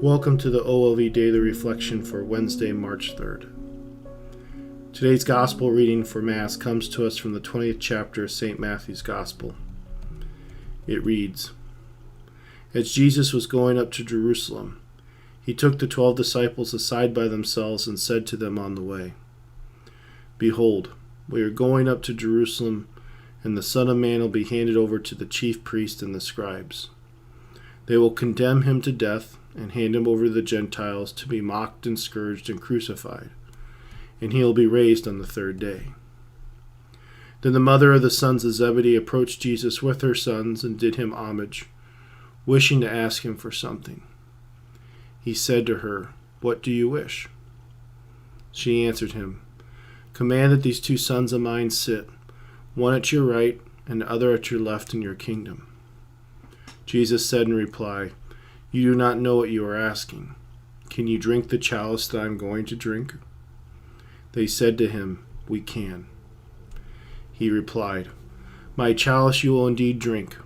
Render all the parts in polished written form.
Welcome to the OLV Daily Reflection for Wednesday, March 3rd. Today's Gospel reading for Mass comes to us from the 20th chapter of St. Matthew's Gospel. It reads, As Jesus was going up to Jerusalem, he took the 12 disciples aside by themselves and said to them on the way, Behold, we are going up to Jerusalem, and the Son of Man will be handed over to the chief priests and the scribes. They will condemn him to death and hand him over to the Gentiles to be mocked and scourged and crucified, and he will be raised on the third day. Then the mother of the sons of Zebedee approached Jesus with her sons and did him homage, wishing to ask him for something. He said to her, What do you wish? She answered him, Command that these 2 sons of mine sit, one at your right and the other at your left in your kingdom. Jesus said in reply, You do not know what you are asking. Can you drink the chalice that I am going to drink? They said to him, We can. He replied, My chalice you will indeed drink,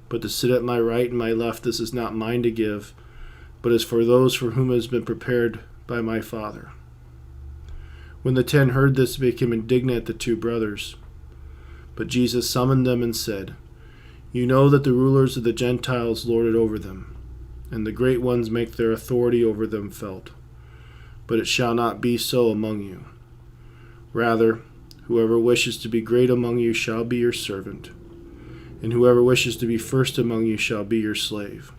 but to sit at my right and my left, this is not mine to give, but is for those for whom it has been prepared by my Father. When the 10 heard this, they became indignant at the 2 brothers. But Jesus summoned them and said, You know that the rulers of the Gentiles lord it over them, and the great ones make their authority over them felt. But it shall not be so among you. Rather, whoever wishes to be great among you shall be your servant, and whoever wishes to be first among you shall be your slave.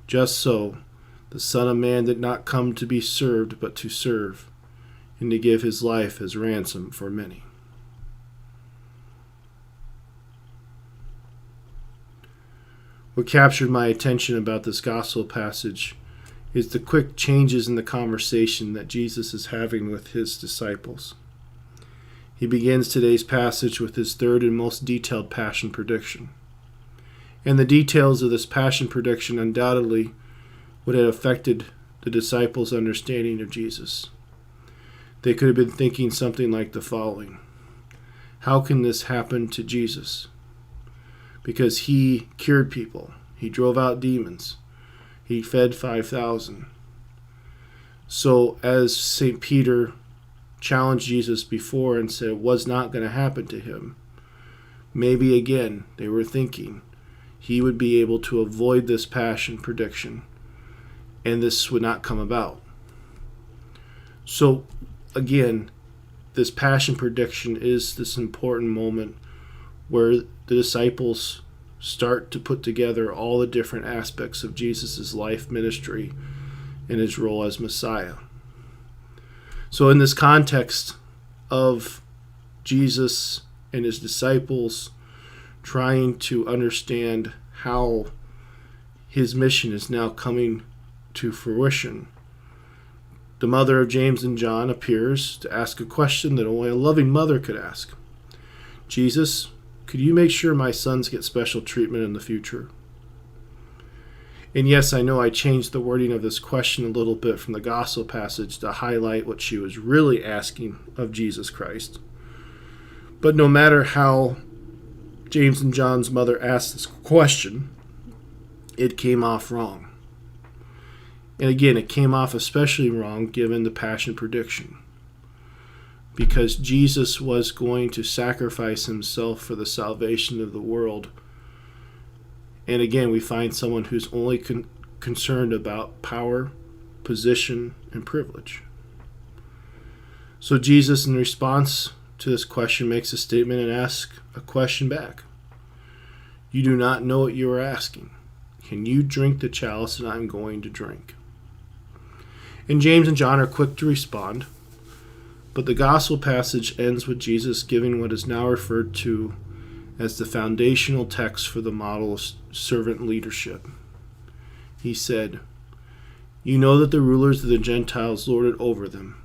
Just so, the Son of Man did not come to be served, but to serve, and to give his life as ransom for many. What captured my attention about this gospel passage is the quick changes in the conversation that Jesus is having with his disciples. He begins today's passage with his third and most detailed passion prediction. And the details of this passion prediction undoubtedly would have affected the disciples' understanding of Jesus. They could have been thinking something like the following: How can this happen to Jesus? Because he cured people, he drove out demons, he fed 5,000. So as St. Peter challenged Jesus before and said it was not going to happen to him, maybe again they were thinking he would be able to avoid this passion prediction and this would not come about. So again, this passion prediction is this important moment where the disciples start to put together all the different aspects of Jesus' life, ministry, and his role as Messiah. So in this context of Jesus and his disciples trying to understand how his mission is now coming to fruition, the mother of James and John appears to ask a question that only a loving mother could ask. Jesus, could you make sure my sons get special treatment in the future? And yes, I know I changed the wording of this question a little bit from the gospel passage to highlight what she was really asking of Jesus Christ. But no matter how James and John's mother asked this question, it came off wrong. And again, it came off especially wrong given the passion prediction, because Jesus was going to sacrifice himself for the salvation of the world. And again, we find someone who's only concerned about power, position, and privilege. So Jesus, in response to this question, makes a statement and asks a question back. You do not know what you are asking. Can you drink the chalice that I'm going to drink? And James and John are quick to respond, but the gospel passage ends with Jesus giving what is now referred to as the foundational text for the model of servant leadership. He said, You know that the rulers of the Gentiles lord it over them,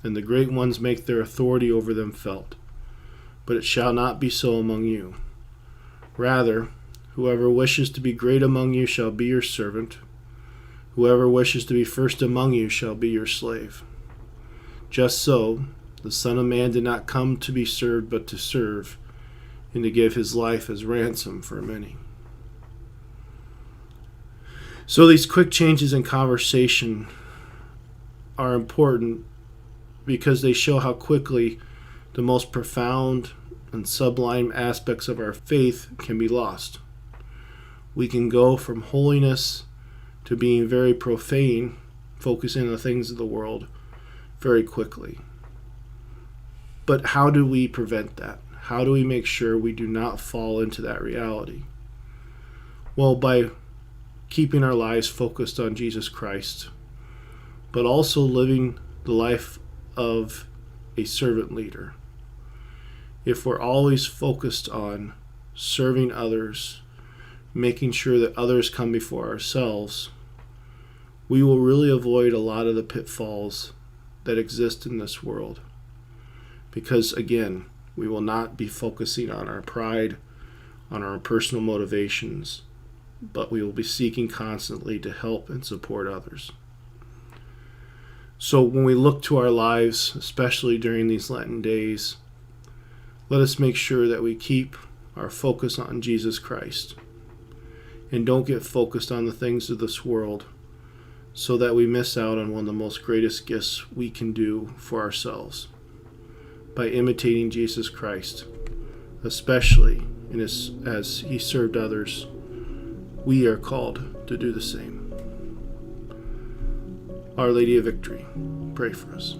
and the great ones make their authority over them felt. But it shall not be so among you. Rather, whoever wishes to be great among you shall be your servant. Whoever wishes to be first among you shall be your slave. Just so, the Son of Man did not come to be served, but to serve, and to give his life as ransom for many. So these quick changes in conversation are important because they show how quickly the most profound and sublime aspects of our faith can be lost. We can go from holiness to being very profane, focusing on the things of the world very quickly. But how do we prevent that? How do we make sure we do not fall into that reality? Well, by keeping our lives focused on Jesus Christ, but also living the life of a servant leader. If we're always focused on serving others, making sure that others come before ourselves, we will really avoid a lot of the pitfalls that exist in this world. Because again, we will not be focusing on our pride, on our personal motivations, but we will be seeking constantly to help and support others. So when we look to our lives, especially during these Lenten days, let us make sure that we keep our focus on Jesus Christ and don't get focused on the things of this world so that we miss out on one of the most greatest gifts we can do for ourselves by imitating Jesus Christ, especially as he served others. We are called to do the same. Our Lady of Victory, pray for us.